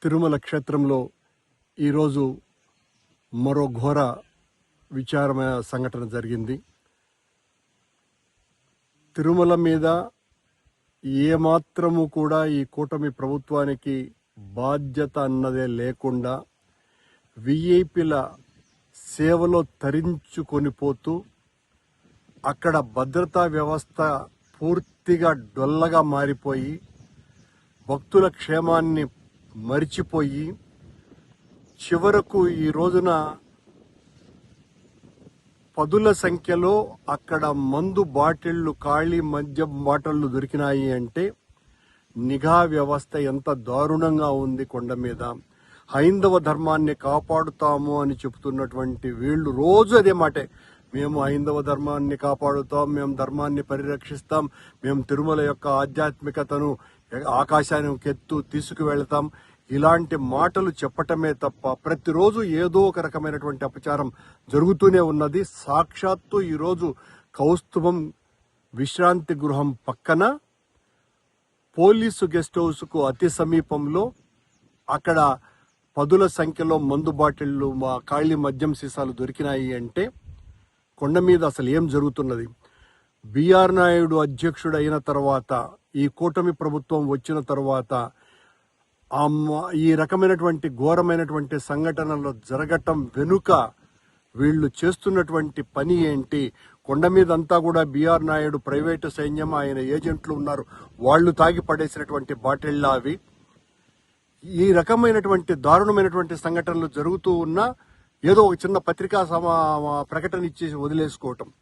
తిరుమల క్షేత్రంలో ఈరోజు మరో ఘోర విచారమైన సంఘటన జరిగింది. తిరుమల మీద ఏమాత్రము కూడా ఈ కూటమి ప్రభుత్వానికి బాధ్యత అన్నదే లేకుండా విఐపీల సేవలో తరించుకొని పోతూ అక్కడ భద్రతా వ్యవస్థ పూర్తిగా డొల్లగా మారిపోయి భక్తుల క్షేమాన్ని మరిచిపోయి చివరకు ఈ రోజున పదుల సంఖ్యలో అక్కడ మందు బాటిళ్లు, ఖాళీ మద్యం బాటిళ్లు దొరికినాయి అంటే నిఘా వ్యవస్థ ఎంత దారుణంగా ఉంది. కొండ మీద హైందవ ధర్మాన్ని కాపాడుతాము అని చెబుతున్నటువంటి వీళ్ళు రోజు అదే మాటే, మేము హైందవ ధర్మాన్ని కాపాడుతాం, మేము ధర్మాన్ని పరిరక్షిస్తాం, మేము తిరుమల యొక్క ఆధ్యాత్మికతను ఆకాశానికి తీసుకువెళ్తాం, ఇలాంటి మాటలు చెప్పటమే తప్ప ప్రతిరోజు ఏదో ఒక రకమైనటువంటి అపచారం జరుగుతూనే ఉన్నది. సాక్షాత్తు ఈరోజు కౌస్తుభం విశ్రాంతి గృహం పక్కన పోలీసు గెస్ట్ హౌస్కు అతి సమీపంలో అక్కడ పదుల సంఖ్యలో మందు బాటిళ్లు, ఖాళీ మద్యం సీసాలు దొరికినాయి అంటే కొండ మీద అసలు ఏం జరుగుతున్నది? బిఆర్ నాయుడు అధ్యక్షుడు అయిన తర్వాత, ఈ కూటమి ప్రభుత్వం వచ్చిన తర్వాత ఈ రకమైనటువంటి ఘోరమైనటువంటి సంఘటనలు జరగటం వెనుక వీళ్ళు చేస్తున్నటువంటి పని ఏంటి? కొండ మీద అంతా కూడా బిఆర్ నాయుడు ప్రైవేటు సైన్యం, ఆయన ఏజెంట్లు ఉన్నారు, వాళ్ళు తాగి పడేసినటువంటి బాటిళ్ళ అవి. ఈ రకమైనటువంటి దారుణమైనటువంటి సంఘటనలు జరుగుతూ ఉన్నా ఏదో ఒక చిన్న పత్రికా ప్రకటన ఇచ్చేసి వదిలేసుకోవటం.